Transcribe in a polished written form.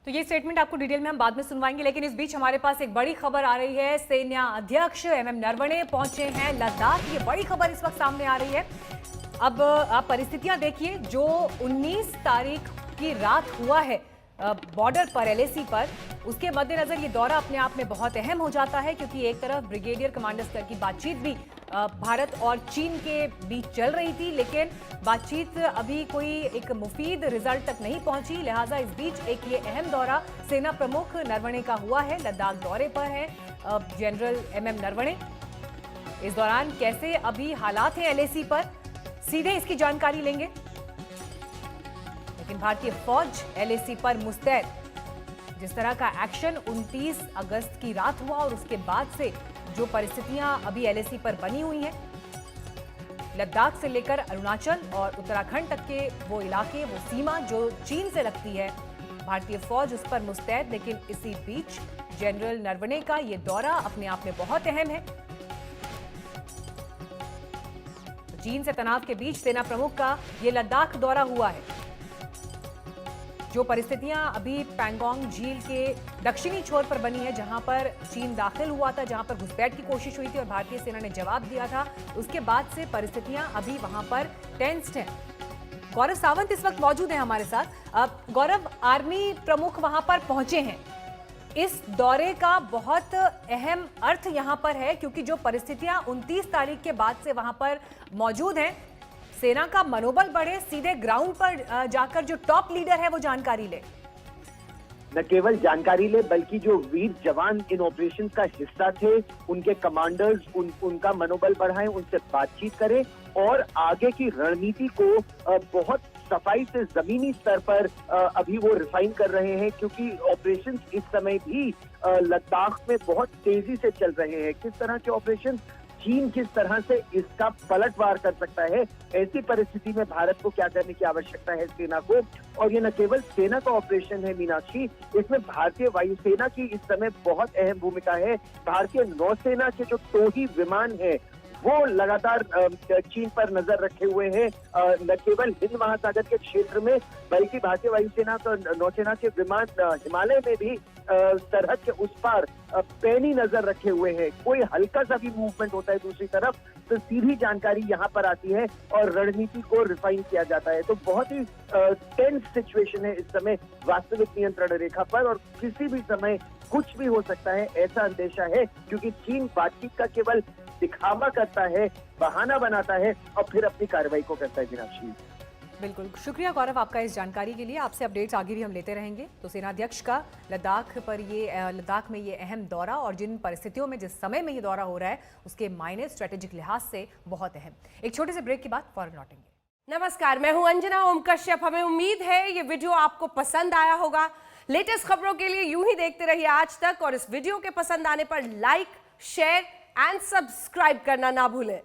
तो ये स्टेटमेंट आपको डिटेल में हम बाद में सुनवाएंगे, लेकिन इस बीच हमारे पास एक बड़ी खबर आ रही है। सेना अध्यक्ष एमएम नरवणे पहुंचे हैं लद्दाख। ये बड़ी खबर इस वक्त सामने आ रही है। अब आप परिस्थितियां देखिए, जो 19 तारीख की रात हुआ है बॉर्डर पर, एलएसी पर, उसके मद्देनजर ये दौरा अपने आप में बहुत अहम हो जाता है, क्योंकि एक तरफ ब्रिगेडियर कमांडर स्तर की बातचीत भी भारत और चीन के बीच चल रही थी, लेकिन बातचीत अभी कोई एक मुफीद रिजल्ट तक नहीं पहुंची। लिहाजा इस बीच एक ये अहम दौरा सेना प्रमुख नरवणे का हुआ है। लद्दाख दौरे पर है जनरल एमएम नरवणे। इस दौरान कैसे अभी हालात हैं एलएसी पर, सीधे इसकी जानकारी लेंगे। लेकिन भारतीय फौज एलएसी पर मुस्तैद। जिस तरह का एक्शन 29 अगस्त की रात हुआ और उसके बाद से जो परिस्थितियां अभी एलएसी पर बनी हुई हैं, लद्दाख से लेकर अरुणाचल और उत्तराखंड तक के वो इलाके, वो सीमा जो चीन से लगती है, भारतीय फौज उस पर मुस्तैद। लेकिन इसी बीच जनरल नरवणे का ये दौरा अपने आप में बहुत अहम है। तो चीन से तनाव के बीच सेना प्रमुख का ये लद्दाख दौरा हुआ है। जो परिस्थितियां अभी पैंगोंग झील के दक्षिणी छोर पर बनी है, जहां पर चीन दाखिल हुआ था, जहां पर घुसपैठ की कोशिश हुई थी और भारतीय सेना ने जवाब दिया था, उसके बाद से परिस्थितियां अभी वहां पर टेंस्ड हैं। गौरव सावंत इस वक्त मौजूद हैं हमारे साथ। अब गौरव, आर्मी प्रमुख वहां पर पहुंचे हैं। इस दौरे का बहुत अहम अर्थ यहां पर है, क्योंकि जो परिस्थितियां 29 तारीख के बाद से वहां पर मौजूद हैं, सेना का मनोबल बढ़े, सीधे ग्राउंड पर जाकर जो टॉप लीडर है वो जानकारी ले। न केवल जानकारी ले, बल्कि जो वीर जवान इन ऑपरेशन का हिस्सा थे, उनके कमांडर्स उनका मनोबल बढ़ाएं, उनसे बातचीत करें और आगे की रणनीति को बहुत सफाई से जमीनी स्तर पर अभी वो रिफाइन कर रहे हैं, क्योंकि ऑपरेशन इस समय भी लद्दाख में बहुत तेजी से चल रहे हैं। किस तरह के ऑपरेशन, चीन किस तरह से इसका पलटवार कर सकता है, ऐसी परिस्थिति में भारत को क्या करने की आवश्यकता है सेना को। और ये न केवल सेना का ऑपरेशन है मीनाक्षी, इसमें भारतीय वायुसेना की इस समय बहुत अहम भूमिका है। भारतीय नौसेना के जो टोही विमान है वो लगातार चीन पर नजर रखे हुए हैं। न केवल हिंद महासागर के क्षेत्र में, बल्कि भारतीय वायुसेना तो नौसेना के विमान हिमालय में भी सरहद के उस पार पैनी नजर रखे हुए हैं। कोई हल्का सा भी मूवमेंट होता है दूसरी तरफ तो सीधी जानकारी यहाँ पर आती है और रणनीति को रिफाइन किया जाता है। तो बहुत ही टेंस सिचुएशन है इस समय वास्तविक नियंत्रण रेखा पर, और किसी भी समय कुछ भी हो सकता है ऐसा अंदेशा है, क्योंकि चीन बातचीत का केवल दिखावा करता है, बहाना बनाता है और फिर अपनी कार्रवाई को करता है। मीनाक्षी, बिल्कुल शुक्रिया गौरव आपका इस जानकारी के लिए। आपसे अपडेट्स आगे भी हम लेते रहेंगे। तो सेनाध्यक्ष का लद्दाख में ये अहम दौरा और जिन परिस्थितियों में, जिस समय में ये दौरा हो रहा है, उसके मायने स्ट्रेटेजिक लिहाज से बहुत अहम। एक छोटे से ब्रेक के बाद फौरन लौटेंगे। नमस्कार, मैं हूं अंजना ओम कश्यप। हमें उम्मीद है ये वीडियो आपको पसंद आया होगा। लेटेस्ट खबरों के लिए यूं ही देखते रहिए आज तक, और इस वीडियो के पसंद आने पर लाइक, शेयर एंड सब्सक्राइब करना ना भूलें।